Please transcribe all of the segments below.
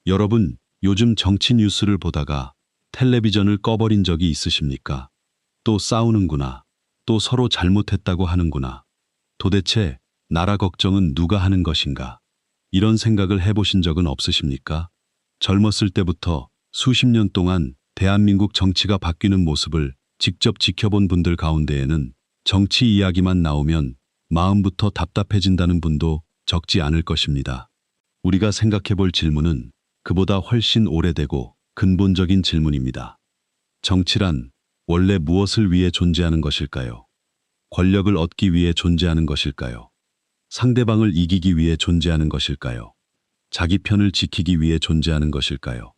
여러분, 요즘 정치 뉴스를 보다가 텔레비전을 꺼버린 적이 있으십니까? 또 싸우는구나. 또 서로 잘못했다고 하는구나. 도대체 나라 걱정은 누가 하는 것인가? 이런 생각을 해보신 적은 없으십니까? 젊었을 때부터 수십 년 동안 대한민국 정치가 바뀌는 모습을 직접 지켜본 분들 가운데에는 정치 이야기만 나오면 마음부터 답답해진다는 분도 적지 않을 것입니다. 우리가 생각해 볼 질문은 그보다 훨씬 오래되고 근본적인 질문입니다. 정치란 원래 무엇을 위해 존재하는 것일까요? 권력을 얻기 위해 존재하는 것일까요? 상대방을 이기기 위해 존재하는 것일까요? 자기 편을 지키기 위해 존재하는 것일까요?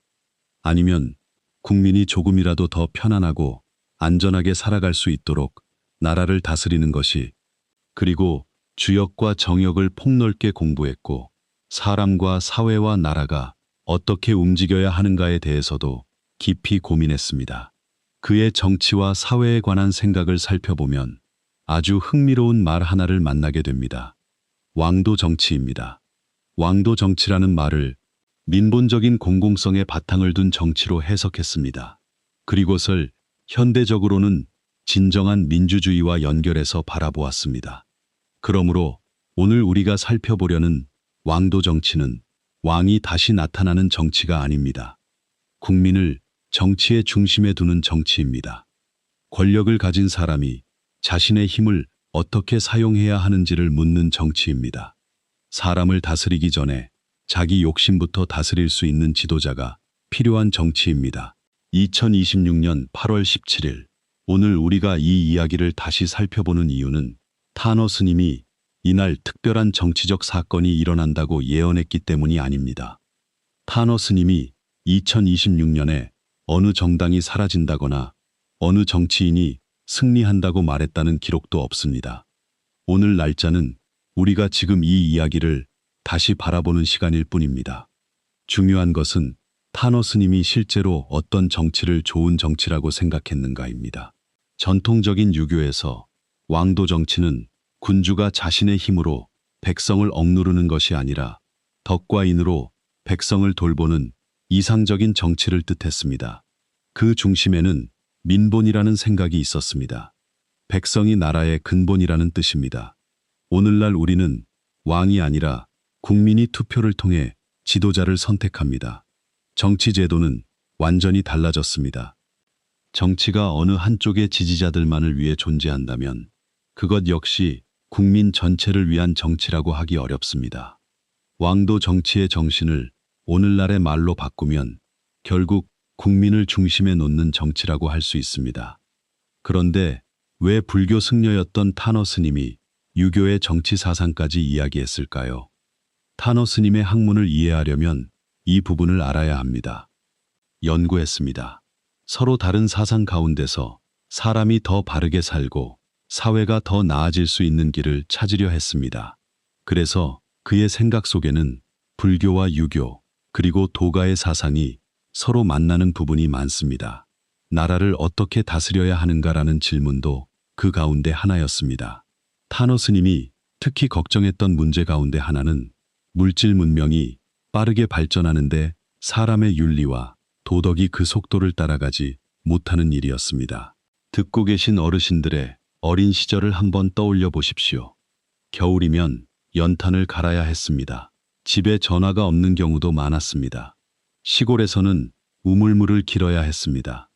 아니면 국민이 조금이라도 더 편안하고 안전하게 살아갈 수 있도록 나라를 다스리는 것이, 그리고 주역과 정역을 폭넓게 공부했고 사람과 사회와 나라가 어떻게 움직여야 하는가에 대해서도 깊이 고민했습니다. 그의 정치와 사회에 관한 생각을 살펴보면 아주 흥미로운 말 하나를 만나게 됩니다. 왕도 정치입니다. 왕도 정치라는 말을 민본적인 공공성에 바탕을 둔 정치로 해석했습니다. 그리고설 현대적으로는 진정한 민주주의와 연결해서 바라보았습니다. 그러므로 오늘 우리가 살펴보려는 왕도 정치는 왕이 다시 나타나는 정치가 아닙니다. 국민을 정치의 중심에 두는 정치입니다. 권력을 가진 사람이 자신의 힘을 어떻게 사용해야 하는지를 묻는 정치입니다. 사람을 다스리기 전에 자기 욕심부터 다스릴 수 있는 지도자가 필요한 정치입니다. 2026년 8월 17일, 오늘 우리가 이 이야기를 다시 살펴보는 이유는 타너 스님이 이날 특별한 정치적 사건이 일어난다고 예언했기 때문이 아닙니다. 타너 스님이 2026년에 어느 정당이 사라진다거나 어느 정치인이 승리한다고 말했다는 기록도 없습니다. 오늘 날짜는 우리가 지금 이 이야기를 다시 바라보는 시간일 뿐입니다. 중요한 것은 타너 스님이 실제로 어떤 정치를 좋은 정치라고 생각했는가입니다. 전통적인 유교에서 왕도 정치는 군주가 자신의 힘으로 백성을 억누르는 것이 아니라 덕과 인으로 백성을 돌보는 이상적인 정치를 뜻했습니다. 그 중심에는 민본이라는 생각이 있었습니다. 백성이 나라의 근본이라는 뜻입니다. 오늘날 우리는 왕이 아니라 국민이 투표를 통해 지도자를 선택합니다. 정치 제도는 완전히 달라졌습니다. 정치가 어느 한쪽의 지지자들만을 위해 존재한다면 그것 역시 국민 전체를 위한 정치라고 하기 어렵습니다. 왕도 정치의 정신을 오늘날의 말로 바꾸면 결국 국민을 중심에 놓는 정치라고 할 수 있습니다. 그런데 왜 불교 승려였던 타너 스님이 유교의 정치 사상까지 이야기했을까요? 타너 스님의 학문을 이해하려면 이 부분을 알아야 합니다. 연구했습니다. 서로 다른 사상 가운데서 사람이 더 바르게 살고 사회가 더 나아질 수 있는 길을 찾으려 했습니다. 그래서 그의 생각 속에는 불교와 유교, 그리고 도가의 사상이 서로 만나는 부분이 많습니다. 나라를 어떻게 다스려야 하는가라는 질문도 그 가운데 하나였습니다. 타너 스님이 특히 걱정했던 문제 가운데 하나는 물질 문명이 빠르게 발전하는데 사람의 윤리와 도덕이 그 속도를 따라가지 못하는 일이었습니다. 듣고 계신 어르신들의 어린 시절을 한번 떠올려 보십시오. 겨울이면 연탄을 갈아야 했습니다. 집에 전화가 없는 경우도 많았습니다. 시골에서는 우물물을 길어야 했습니다.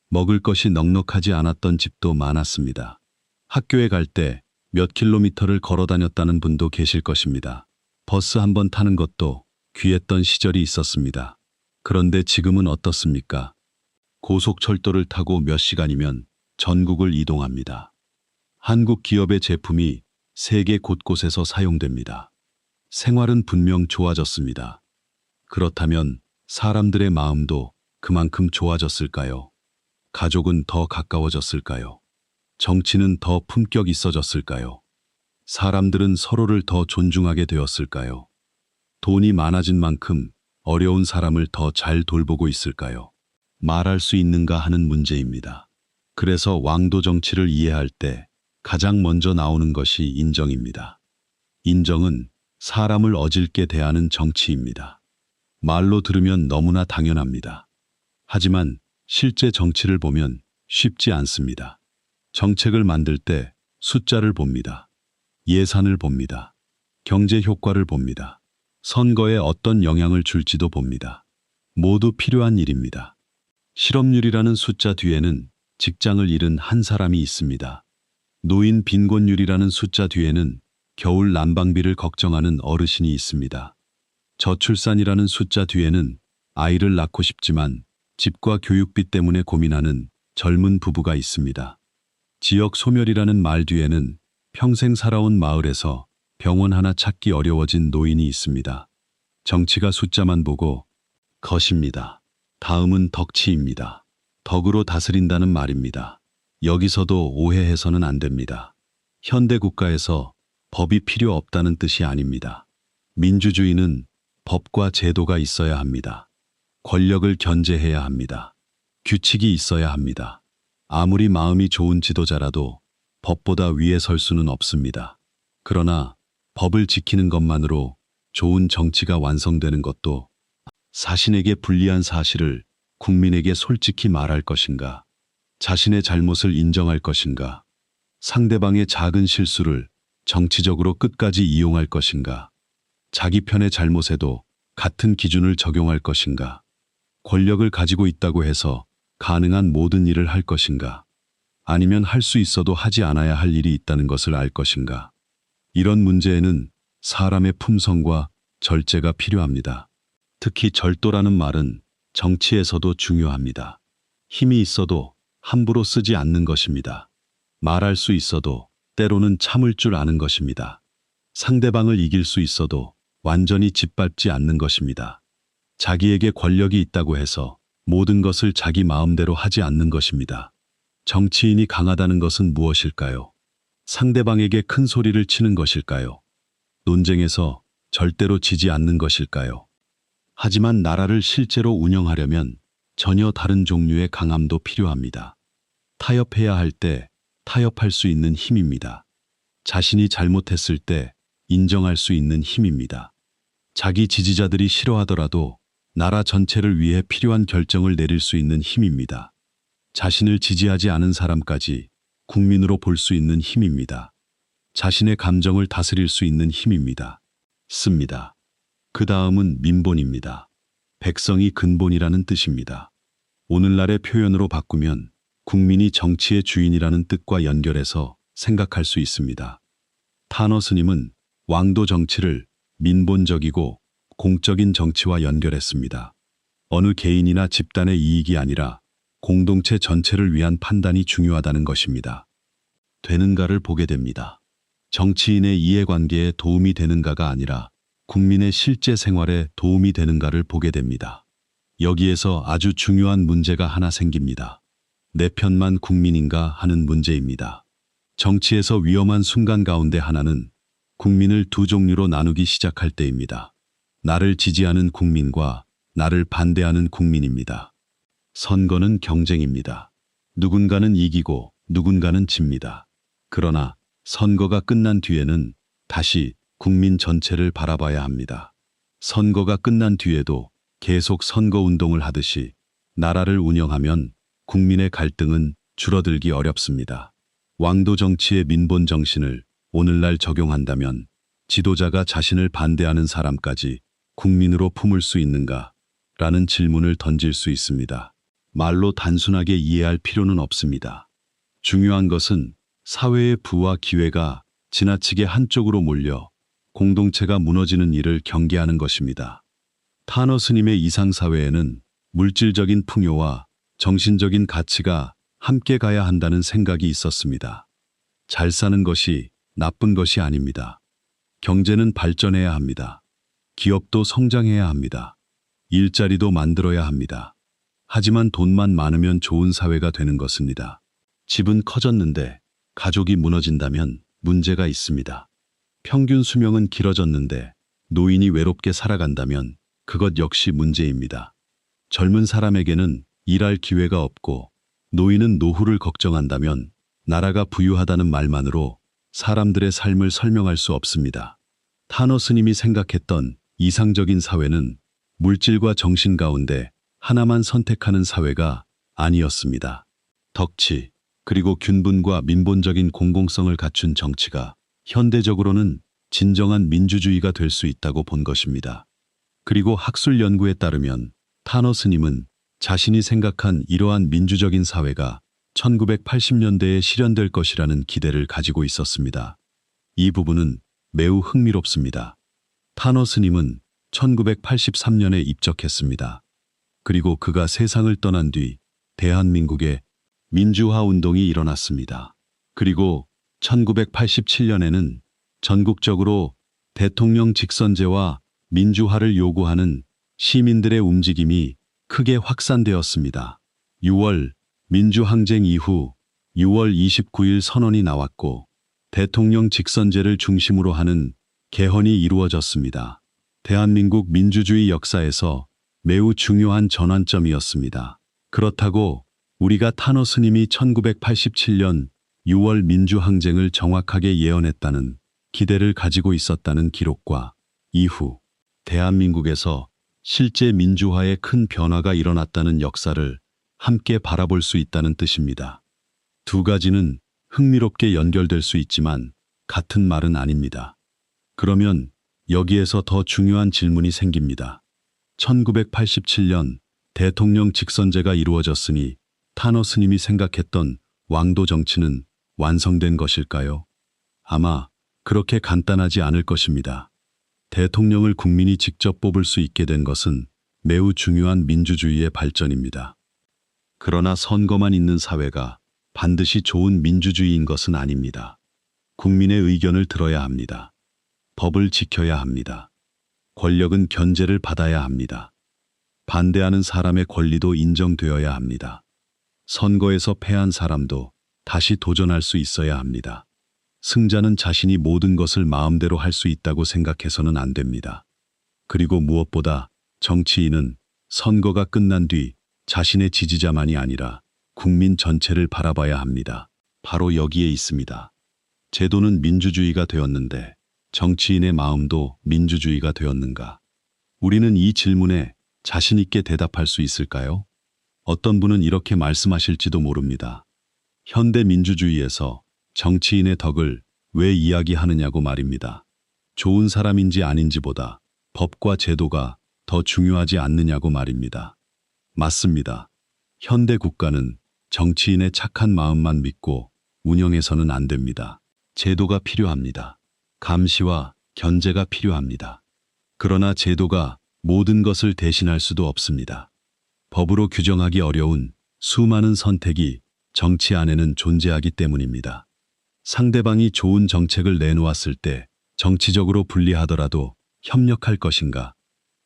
먹을 것이 넉넉하지 않았던 집도 많았습니다. 학교에 갈 때 몇 킬로미터를 걸어 다녔다는 분도 계실 것입니다. 버스 한 번 타는 것도 귀했던 시절이 있었습니다. 그런데 지금은 어떻습니까? 고속철도를 타고 몇 시간이면 전국을 이동합니다. 한국 기업의 제품이 세계 곳곳에서 사용됩니다. 생활은 분명 좋아졌습니다. 그렇다면 사람들의 마음도 그만큼 좋아졌을까요? 가족은 더 가까워졌을까요? 정치는 더 품격 있어졌을까요? 사람들은 서로를 더 존중하게 되었을까요? 돈이 많아진 만큼 어려운 사람을 더 잘 돌보고 있을까요? 말할 수 있는가 하는 문제입니다. 그래서 왕도 정치를 이해할 때 가장 먼저 나오는 것이 인정입니다. 인정은 사람을 어질게 대하는 정치입니다. 말로 들으면 너무나 당연합니다. 하지만 실제 정치를 보면 쉽지 않습니다. 정책을 만들 때 숫자를 봅니다. 예산을 봅니다. 경제 효과를 봅니다. 선거에 어떤 영향을 줄지도 봅니다. 모두 필요한 일입니다. 실업률이라는 숫자 뒤에는 직장을 잃은 한 사람이 있습니다. 노인 빈곤율이라는 숫자 뒤에는 겨울 난방비를 걱정하는 어르신이 있습니다. 저출산이라는 숫자 뒤에는 아이를 낳고 싶지만 집과 교육비 때문에 고민하는 젊은 부부가 있습니다. 지역 소멸이라는 말 뒤에는 평생 살아온 마을에서 병원 하나 찾기 어려워진 노인이 있습니다. 정치가 숫자만 보고 것입니다. 다음은 덕치입니다. 덕으로 다스린다는 말입니다. 여기서도 오해해서는 안 됩니다. 현대 국가에서 법이 필요 없다는 뜻이 아닙니다. 민주주의는 법과 제도가 있어야 합니다. 권력을 견제해야 합니다. 규칙이 있어야 합니다. 아무리 마음이 좋은 지도자라도 법보다 위에 설 수는 없습니다. 그러나 법을 지키는 것만으로 좋은 정치가 완성되는 것도 자신에게 불리한 사실을 국민에게 솔직히 말할 것인가, 자신의 잘못을 인정할 것인가, 상대방의 작은 실수를 정치적으로 끝까지 이용할 것인가, 자기 편의 잘못에도 같은 기준을 적용할 것인가, 권력을 가지고 있다고 해서 가능한 모든 일을 할 것인가, 아니면 할 수 있어도 하지 않아야 할 일이 있다는 것을 알 것인가. 이런 문제에는 사람의 품성과 절제가 필요합니다. 특히 절도라는 말은 정치에서도 중요합니다. 힘이 있어도 함부로 쓰지 않는 것입니다. 말할 수 있어도 때로는 참을 줄 아는 것입니다. 상대방을 이길 수 있어도 완전히 짓밟지 않는 것입니다. 자기에게 권력이 있다고 해서 모든 것을 자기 마음대로 하지 않는 것입니다. 정치인이 강하다는 것은 무엇일까요? 상대방에게 큰 소리를 치는 것일까요? 논쟁에서 절대로 지지 않는 것일까요? 하지만 나라를 실제로 운영하려면 전혀 다른 종류의 강함도 필요합니다. 타협해야 할 때 타협할 수 있는 힘입니다. 자신이 잘못했을 때 인정할 수 있는 힘입니다. 자기 지지자들이 싫어하더라도 나라 전체를 위해 필요한 결정을 내릴 수 있는 힘입니다. 자신을 지지하지 않은 사람까지 국민으로 볼 수 있는 힘입니다. 자신의 감정을 다스릴 수 있는 힘입니다. 씁니다. 그 다음은 민본입니다. 백성이 근본이라는 뜻입니다. 오늘날의 표현으로 바꾸면 국민이 정치의 주인이라는 뜻과 연결해서 생각할 수 있습니다. 타너 스님은 왕도 정치를 민본적이고 공적인 정치와 연결했습니다. 어느 개인이나 집단의 이익이 아니라 공동체 전체를 위한 판단이 중요하다는 것입니다. 되는가를 보게 됩니다. 정치인의 이해관계에 도움이 되는가가 아니라 국민의 실제 생활에 도움이 되는가를 보게 됩니다. 여기에서 아주 중요한 문제가 하나 생깁니다. 내 편만 국민인가 하는 문제입니다. 정치에서 위험한 순간 가운데 하나는 국민을 두 종류로 나누기 시작할 때입니다. 나를 지지하는 국민과 나를 반대하는 국민입니다. 선거는 경쟁입니다. 누군가는 이기고 누군가는 집니다. 그러나 선거가 끝난 뒤에는 다시 국민 전체를 바라봐야 합니다. 선거가 끝난 뒤에도 계속 선거운동을 하듯이 나라를 운영하면 국민의 갈등은 줄어들기 어렵습니다. 왕도 정치의 민본 정신을 오늘날 적용한다면 지도자가 자신을 반대하는 사람까지 국민으로 품을 수 있는가? 라는 질문을 던질 수 있습니다. 말로 단순하게 이해할 필요는 없습니다. 중요한 것은 사회의 부와 기회가 지나치게 한쪽으로 몰려 공동체가 무너지는 일을 경계하는 것입니다. 타너 스님의 이상사회에는 물질적인 풍요와 정신적인 가치가 함께 가야 한다는 생각이 있었습니다. 잘 사는 것이 나쁜 것이 아닙니다. 경제는 발전해야 합니다. 기업도 성장해야 합니다. 일자리도 만들어야 합니다. 하지만 돈만 많으면 좋은 사회가 되는 것입니다. 집은 커졌는데 가족이 무너진다면 문제가 있습니다. 평균 수명은 길어졌는데 노인이 외롭게 살아간다면 그것 역시 문제입니다. 젊은 사람에게는 일할 기회가 없고 노인은 노후를 걱정한다면 나라가 부유하다는 말만으로 사람들의 삶을 설명할 수 없습니다. 타너 스님이 생각했던 이상적인 사회는 물질과 정신 가운데 하나만 선택하는 사회가 아니었습니다. 덕치, 그리고 균분과 민본적인 공공성을 갖춘 정치가 현대적으로는 진정한 민주주의가 될 수 있다고 본 것입니다. 그리고 학술 연구에 따르면 타너 스님은 자신이 생각한 이러한 민주적인 사회가 1980년대에 실현될 것이라는 기대를 가지고 있었습니다. 이 부분은 매우 흥미롭습니다. 타너 스님은 1983년에 입적했습니다. 그리고 그가 세상을 떠난 뒤 대한민국에 민주화 운동이 일어났습니다. 그리고 1987년에는 전국적으로 대통령 직선제와 민주화를 요구하는 시민들의 움직임이 크게 확산되었습니다. 6월 민주항쟁 이후 6월 29일 선언이 나왔고 대통령 직선제를 중심으로 하는 개헌이 이루어졌습니다. 대한민국 민주주의 역사에서 매우 중요한 전환점이었습니다. 그렇다고 우리가 타너 스님이 1987년 6월 민주항쟁을 정확하게 예언했다는 기대를 가지고 있었다는 기록과 이후 대한민국에서 실제 민주화에 큰 변화가 일어났다는 역사를 함께 바라볼 수 있다는 뜻입니다. 두 가지는 흥미롭게 연결될 수 있지만 같은 말은 아닙니다. 그러면 여기에서 더 중요한 질문이 생깁니다. 1987년 대통령 직선제가 이루어졌으니 타너 스님이 생각했던 왕도 정치는 완성된 것일까요? 아마 그렇게 간단하지 않을 것입니다. 대통령을 국민이 직접 뽑을 수 있게 된 것은 매우 중요한 민주주의의 발전입니다. 그러나 선거만 있는 사회가 반드시 좋은 민주주의인 것은 아닙니다. 국민의 의견을 들어야 합니다. 법을 지켜야 합니다. 권력은 견제를 받아야 합니다. 반대하는 사람의 권리도 인정되어야 합니다. 선거에서 패한 사람도 다시 도전할 수 있어야 합니다. 승자는 자신이 모든 것을 마음대로 할 수 있다고 생각해서는 안 됩니다. 그리고 무엇보다 정치인은 선거가 끝난 뒤 자신의 지지자만이 아니라 국민 전체를 바라봐야 합니다. 바로 여기에 있습니다. 제도는 민주주의가 되었는데 정치인의 마음도 민주주의가 되었는가? 우리는 이 질문에 자신 있게 대답할 수 있을까요? 어떤 분은 이렇게 말씀하실지도 모릅니다. 현대 민주주의에서 정치인의 덕을 왜 이야기하느냐고 말입니다. 좋은 사람인지 아닌지보다 법과 제도가 더 중요하지 않느냐고 말입니다. 맞습니다. 현대 국가는 정치인의 착한 마음만 믿고 운영해서는 안 됩니다. 제도가 필요합니다. 감시와 견제가 필요합니다. 그러나 제도가 모든 것을 대신할 수도 없습니다. 법으로 규정하기 어려운 수많은 선택이 정치 안에는 존재하기 때문입니다. 상대방이 좋은 정책을 내놓았을 때 정치적으로 불리하더라도 협력할 것인가?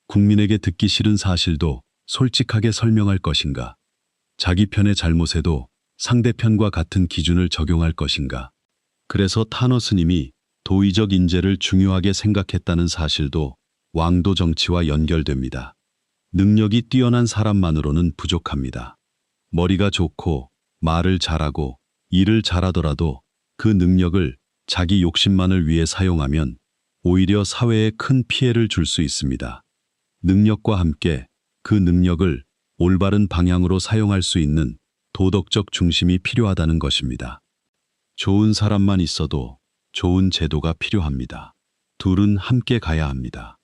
국민에게 듣기 싫은 사실도 솔직하게 설명할 것인가? 자기 편의 잘못에도 상대편과 같은 기준을 적용할 것인가? 그래서 타너 스님이 도의적 인재를 중요하게 생각했다는 사실도 왕도 정치와 연결됩니다. 능력이 뛰어난 사람만으로는 부족합니다. 머리가 좋고 말을 잘하고 일을 잘하더라도 그 능력을 자기 욕심만을 위해 사용하면 오히려 사회에 큰 피해를 줄 수 있습니다. 능력과 함께 그 능력을 올바른 방향으로 사용할 수 있는 도덕적 중심이 필요하다는 것입니다. 좋은 사람만 있어도 좋은 제도가 필요합니다. 둘은 함께 가야 합니다.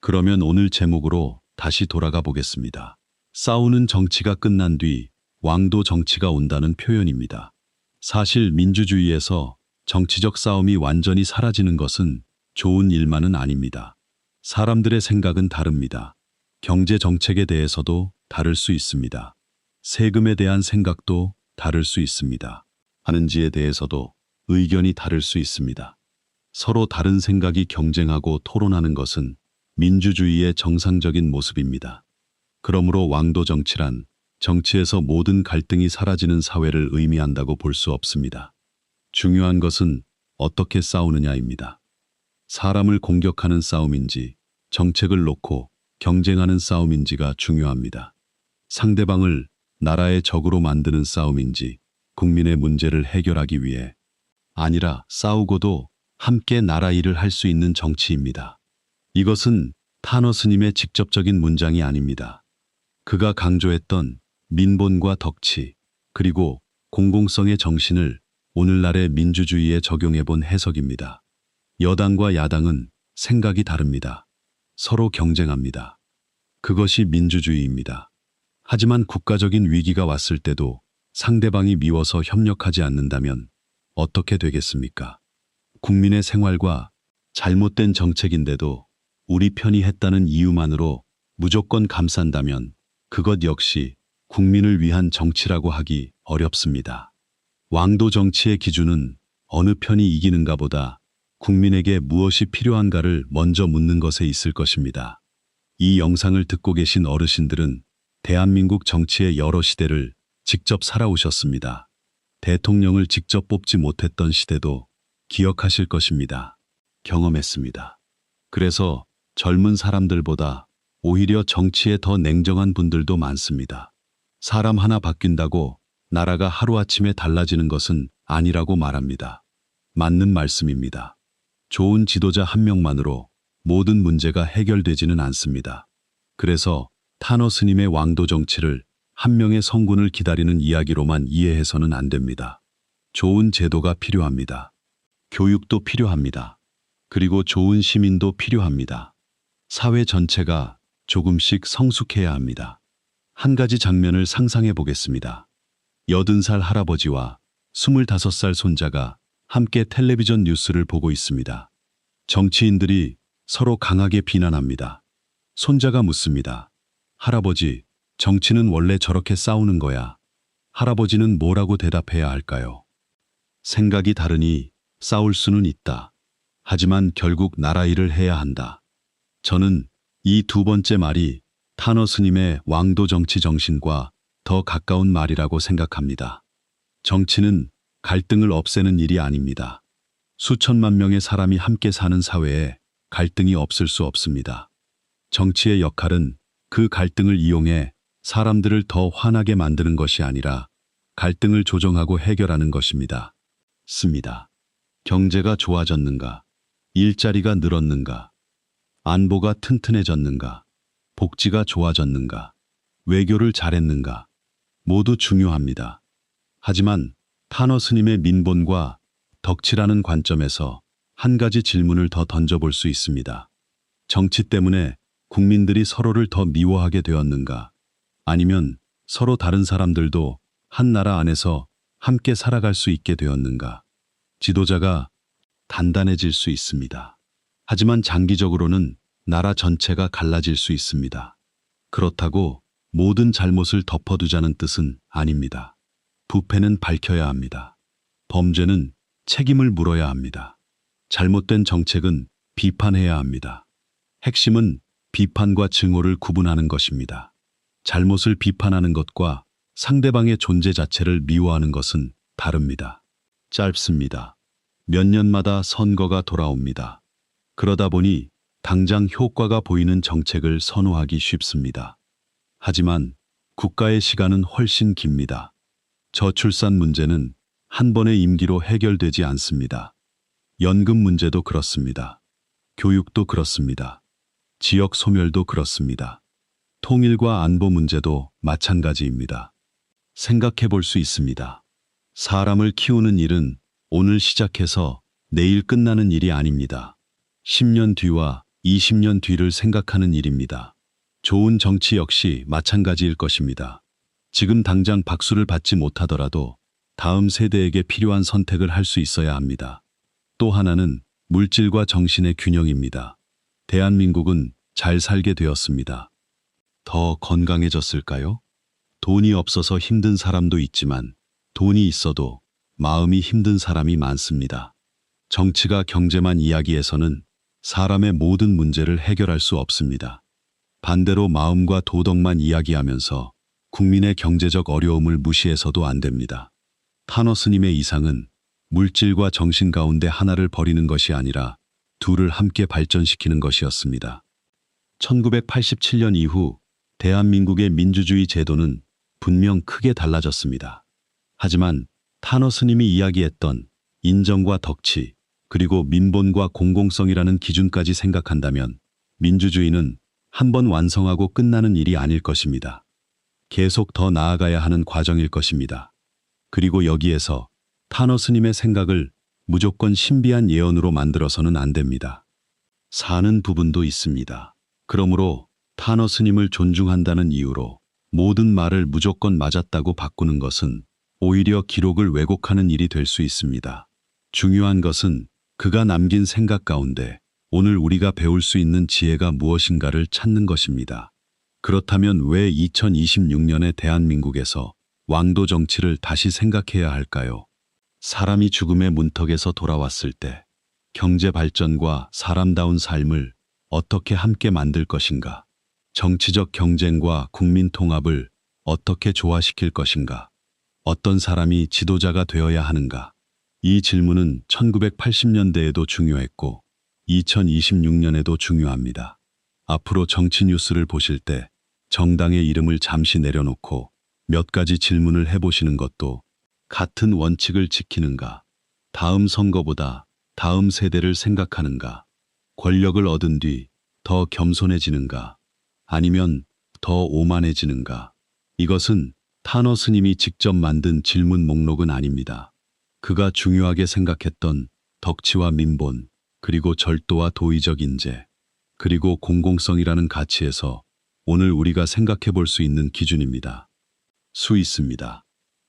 그러면 오늘 제목으로 다시 돌아가 보겠습니다. 싸우는 정치가 끝난 뒤 왕도 정치가 온다는 표현입니다. 사실 민주주의에서 정치적 싸움이 완전히 사라지는 것은 좋은 일만은 아닙니다. 사람들의 생각은 다릅니다. 경제 정책에 대해서도 다를 수 있습니다. 세금에 대한 생각도 다를 수 있습니다. 하는지에 대해서도 의견이 다를 수 있습니다. 서로 다른 생각이 경쟁하고 토론하는 것은 민주주의의 정상적인 모습입니다. 그러므로 왕도 정치란 정치에서 모든 갈등이 사라지는 사회를 의미한다고 볼 수 없습니다. 중요한 것은 어떻게 싸우느냐입니다. 사람을 공격하는 싸움인지 정책을 놓고 경쟁하는 싸움인지가 중요합니다. 상대방을 나라의 적으로 만드는 싸움인지 국민의 문제를 해결하기 위해 아니라 싸우고도 함께 나라 일을 할 수 있는 정치입니다. 이것은 타너 스님의 직접적인 문장이 아닙니다. 그가 강조했던 민본과 덕치, 그리고 공공성의 정신을 오늘날의 민주주의에 적용해 본 해석입니다. 여당과 야당은 생각이 다릅니다. 서로 경쟁합니다. 그것이 민주주의입니다. 하지만 국가적인 위기가 왔을 때도 상대방이 미워서 협력하지 않는다면 어떻게 되겠습니까? 국민의 생활과 잘못된 정책인데도 우리 편이 했다는 이유만으로 무조건 감싼다면 그것 역시 국민을 위한 정치라고 하기 어렵습니다. 왕도 정치의 기준은 어느 편이 이기는가 보다 국민에게 무엇이 필요한가를 먼저 묻는 것에 있을 것입니다. 이 영상을 듣고 계신 어르신들은 대한민국 정치의 여러 시대를 직접 살아오셨습니다. 대통령을 직접 뽑지 못했던 시대도 기억하실 것입니다. 경험했습니다. 그래서 젊은 사람들보다 오히려 정치에 더 냉정한 분들도 많습니다. 사람 하나 바뀐다고 나라가 하루아침에 달라지는 것은 아니라고 말합니다. 맞는 말씀입니다. 좋은 지도자 한 명만으로 모든 문제가 해결되지는 않습니다. 그래서 타너 스님의 왕도 정치를 한 명의 성군을 기다리는 이야기로만 이해해서는 안 됩니다. 좋은 제도가 필요합니다. 교육도 필요합니다. 그리고 좋은 시민도 필요합니다. 사회 전체가 조금씩 성숙해야 합니다. 한 가지 장면을 상상해 보겠습니다. 80살 할아버지와 25살 손자가 함께 텔레비전 뉴스를 보고 있습니다. 정치인들이 서로 강하게 비난합니다. 손자가 묻습니다. 할아버지, 정치는 원래 저렇게 싸우는 거야. 할아버지는 뭐라고 대답해야 할까요? 생각이 다르니 싸울 수는 있다. 하지만 결국 나라 일을 해야 한다. 저는 이 두 번째 말이 타너 스님의 왕도 정치 정신과 더 가까운 말이라고 생각합니다. 정치는 갈등을 없애는 일이 아닙니다. 수천만 명의 사람이 함께 사는 사회에 갈등이 없을 수 없습니다. 정치의 역할은 그 갈등을 이용해 사람들을 더 화나게 만드는 것이 아니라 갈등을 조정하고 해결하는 것입니다. 습니다. 경제가 좋아졌는가? 일자리가 늘었는가? 안보가 튼튼해졌는가? 복지가 좋아졌는가? 외교를 잘했는가? 모두 중요합니다. 하지만 타너 스님의 민본과 덕치라는 관점에서 한 가지 질문을 더 던져볼 수 있습니다. 정치 때문에 국민들이 서로를 더 미워하게 되었는가? 아니면 서로 다른 사람들도 한 나라 안에서 함께 살아갈 수 있게 되었는가? 지도자가 단단해질 수 있습니다. 하지만 장기적으로는 나라 전체가 갈라질 수 있습니다. 그렇다고 모든 잘못을 덮어두자는 뜻은 아닙니다. 부패는 밝혀야 합니다. 범죄는 책임을 물어야 합니다. 잘못된 정책은 비판해야 합니다. 핵심은 비판과 증오를 구분하는 것입니다. 잘못을 비판하는 것과 상대방의 존재 자체를 미워하는 것은 다릅니다. 짧습니다. 몇 년마다 선거가 돌아옵니다. 그러다 보니 당장 효과가 보이는 정책을 선호하기 쉽습니다. 하지만 국가의 시간은 훨씬 깁니다. 저출산 문제는 한 번의 임기로 해결되지 않습니다. 연금 문제도 그렇습니다. 교육도 그렇습니다. 지역 소멸도 그렇습니다. 통일과 안보 문제도 마찬가지입니다. 생각해 볼 수 있습니다. 사람을 키우는 일은 오늘 시작해서 내일 끝나는 일이 아닙니다. 10년 뒤와 20년 뒤를 생각하는 일입니다. 좋은 정치 역시 마찬가지일 것입니다. 지금 당장 박수를 받지 못하더라도 다음 세대에게 필요한 선택을 할 수 있어야 합니다. 또 하나는 물질과 정신의 균형입니다. 대한민국은 잘 살게 되었습니다. 더 건강해졌을까요? 돈이 없어서 힘든 사람도 있지만 돈이 있어도 마음이 힘든 사람이 많습니다. 정치가 경제만 이야기해서는 사람의 모든 문제를 해결할 수 없습니다. 반대로 마음과 도덕만 이야기하면서 국민의 경제적 어려움을 무시해서도 안 됩니다. 타너 스님의 이상은 물질과 정신 가운데 하나를 버리는 것이 아니라 둘을 함께 발전시키는 것이었습니다. 1987년 이후 대한민국의 민주주의 제도는 분명 크게 달라졌습니다. 하지만 타너 스님이 이야기했던 인정과 덕치, 그리고 민본과 공공성이라는 기준까지 생각한다면 민주주의는 한 번 완성하고 끝나는 일이 아닐 것입니다. 계속 더 나아가야 하는 과정일 것입니다. 그리고 여기에서 타너 스님의 생각을 무조건 신비한 예언으로 만들어서는 안 됩니다. 사는 부분도 있습니다. 그러므로 타너 스님을 존중한다는 이유로 모든 말을 무조건 맞았다고 바꾸는 것은 오히려 기록을 왜곡하는 일이 될 수 있습니다. 중요한 것은 그가 남긴 생각 가운데 오늘 우리가 배울 수 있는 지혜가 무엇인가를 찾는 것입니다. 그렇다면 왜 2026년의 대한민국에서 왕도 정치를 다시 생각해야 할까요? 사람이 죽음의 문턱에서 돌아왔을 때 경제 발전과 사람다운 삶을 어떻게 함께 만들 것인가? 정치적 경쟁과 국민 통합을 어떻게 조화시킬 것인가? 어떤 사람이 지도자가 되어야 하는가? 이 질문은 1980년대에도 중요했고 2026년에도 중요합니다. 앞으로 정치 뉴스를 보실 때 정당의 이름을 잠시 내려놓고 몇 가지 질문을 해보시는 것도 같은 원칙을 지키는가? 다음 선거보다 다음 세대를 생각하는가? 권력을 얻은 뒤 더 겸손해지는가? 아니면 더 오만해지는가? 이것은 타너 스님이 직접 만든 질문 목록은 아닙니다. 그가 중요하게 생각했던 덕치와 민본, 그리고 절도와 도의적 인재, 그리고 공공성이라는 가치에서 오늘 우리가 생각해 볼 수 있는 기준입니다. 수 있습니다.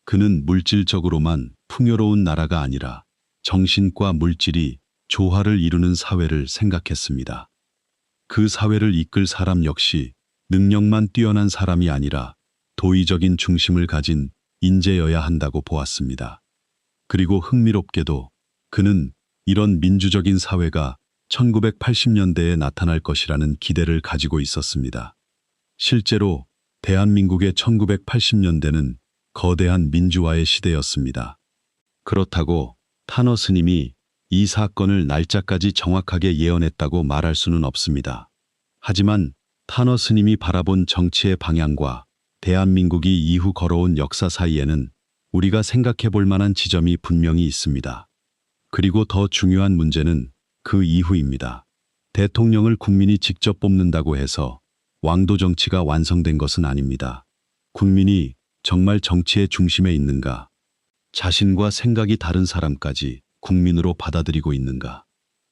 그는 물질적으로만 풍요로운 나라가 아니라 정신과 물질이 조화를 이루는 사회를 생각했습니다. 그 사회를 이끌 사람 역시 능력만 뛰어난 사람이 아니라 도의적인 중심을 가진 인재여야 한다고 보았습니다. 그리고 흥미롭게도 그는 이런 민주적인 사회가 1980년대에 나타날 것이라는 기대를 가지고 있었습니다. 실제로 대한민국의 1980년대는 거대한 민주화의 시대였습니다. 그렇다고 타너 스님이 이 사건을 날짜까지 정확하게 예언했다고 말할 수는 없습니다. 하지만 타너 스님이 바라본 정치의 방향과 대한민국이 이후 걸어온 역사 사이에는 우리가 생각해 볼 만한 지점이 분명히 있습니다. 그리고 더 중요한 문제는 그 이후입니다. 대통령을 국민이 직접 뽑는다고 해서 왕도 정치가 완성된 것은 아닙니다. 국민이 정말 정치의 중심에 있는가? 자신과 생각이 다른 사람까지 국민으로 받아들이고 있는가?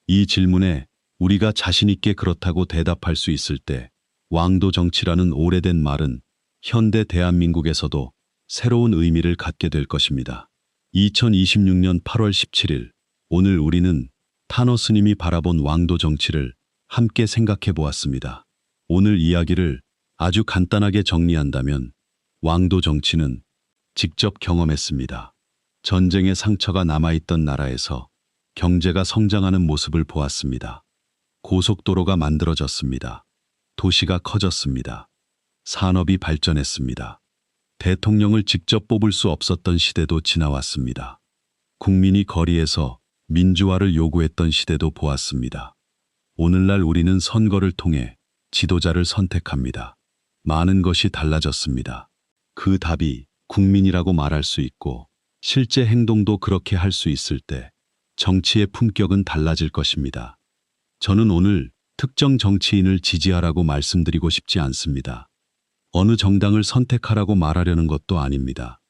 이 질문에 우리가 자신 있게 그렇다고 대답할 수 있을 때 왕도 정치라는 오래된 말은 현대 대한민국에서도 새로운 의미를 갖게 될 것입니다. 2026년 8월 17일, 오늘 우리는 타너 스님이 바라본 왕도 정치를 함께 생각해 보았습니다. 오늘 이야기를 아주 간단하게 정리한다면 왕도 정치는 직접 경험했습니다. 전쟁의 상처가 남아있던 나라에서 경제가 성장하는 모습을 보았습니다. 고속도로가 만들어졌습니다. 도시가 커졌습니다. 산업이 발전했습니다. 대통령을 직접 뽑을 수 없었던 시대도 지나왔습니다. 국민이 거리에서 민주화를 요구했던 시대도 보았습니다. 오늘날 우리는 선거를 통해 지도자를 선택합니다. 많은 것이 달라졌습니다. 그 답이 국민이라고 말할 수 있고 실제 행동도 그렇게 할 수 있을 때 정치의 품격은 달라질 것입니다. 저는 오늘 특정 정치인을 지지하라고 말씀드리고 싶지 않습니다. 어느 정당을 선택하라고 말하려는 것도 아닙니다.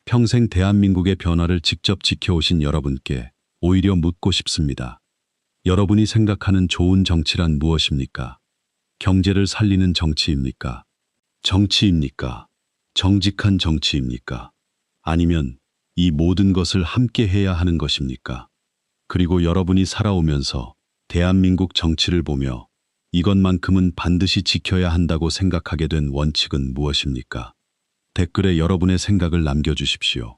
평생 대한민국의 변화를 직접 지켜오신 여러분께 오히려 묻고 싶습니다. 여러분이 생각하는 좋은 정치란 무엇입니까? 경제를 살리는 정치입니까? 정치입니까? 정직한 정치입니까? 아니면 이 모든 것을 함께 해야 하는 것입니까? 그리고 여러분이 살아오면서 대한민국 정치를 보며 이것만큼은 반드시 지켜야 한다고 생각하게 된 원칙은 무엇입니까? 댓글에 여러분의 생각을 남겨주십시오.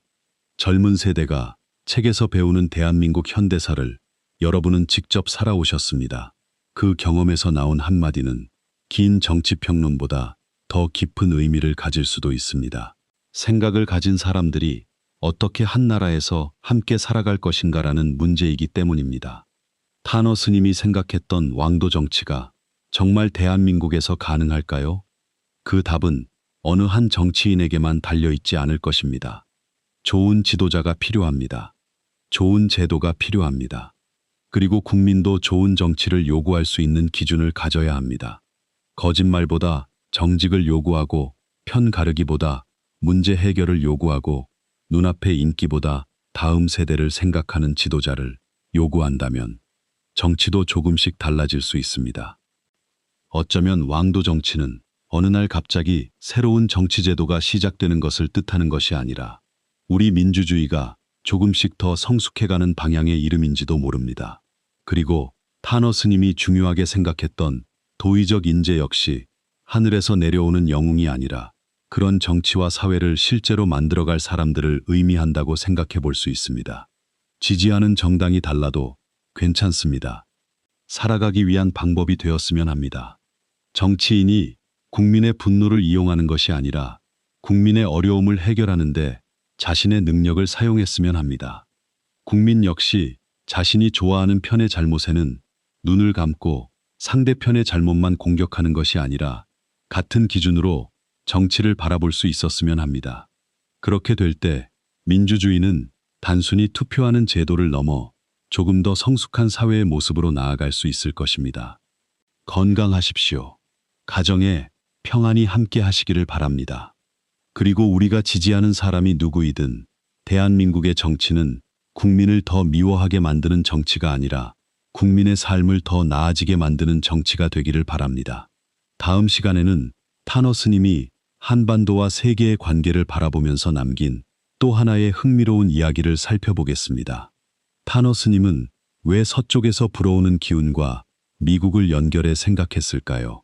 젊은 세대가 책에서 배우는 대한민국 현대사를 여러분은 직접 살아오셨습니다. 그 경험에서 나온 한마디는 긴 정치평론보다 더 깊은 의미를 가질 수도 있습니다. 생각을 가진 사람들이 어떻게 한 나라에서 함께 살아갈 것인가라는 문제이기 때문입니다. 타너 스님이 생각했던 왕도 정치가 정말 대한민국에서 가능할까요? 그 답은 어느 한 정치인에게만 달려있지 않을 것입니다. 좋은 지도자가 필요합니다. 좋은 제도가 필요합니다. 그리고 국민도 좋은 정치를 요구할 수 있는 기준을 가져야 합니다. 거짓말보다 정직을 요구하고 편 가르기보다 문제 해결을 요구하고 눈앞의 인기보다 다음 세대를 생각하는 지도자를 요구한다면 정치도 조금씩 달라질 수 있습니다. 어쩌면 왕도 정치는 어느 날 갑자기 새로운 정치제도가 시작되는 것을 뜻하는 것이 아니라 우리 민주주의가 조금씩 더 성숙해가는 방향의 이름인지도 모릅니다. 그리고 타너 스님이 중요하게 생각했던 도의적 인재 역시 하늘에서 내려오는 영웅이 아니라 그런 정치와 사회를 실제로 만들어갈 사람들을 의미한다고 생각해 볼 수 있습니다. 지지하는 정당이 달라도 괜찮습니다. 살아가기 위한 방법이 되었으면 합니다. 정치인이 국민의 분노를 이용하는 것이 아니라 국민의 어려움을 해결하는데 자신의 능력을 사용했으면 합니다. 국민 역시 자신이 좋아하는 편의 잘못에는 눈을 감고 상대편의 잘못만 공격하는 것이 아니라 같은 기준으로 정치를 바라볼 수 있었으면 합니다. 그렇게 될 때 민주주의는 단순히 투표하는 제도를 넘어 조금 더 성숙한 사회의 모습으로 나아갈 수 있을 것입니다. 건강하십시오. 가정에 평안히 함께 하시기를 바랍니다. 그리고 우리가 지지하는 사람이 누구이든 대한민국의 정치는 국민을 더 미워하게 만드는 정치가 아니라 국민의 삶을 더 나아지게 만드는 정치가 되기를 바랍니다. 다음 시간에는 타너 스님이 한반도와 세계의 관계를 바라보면서 남긴 또 하나의 흥미로운 이야기를 살펴보겠습니다. 타너 스님은 왜 서쪽에서 불어오는 기운과 미국을 연결해 생각했을까요?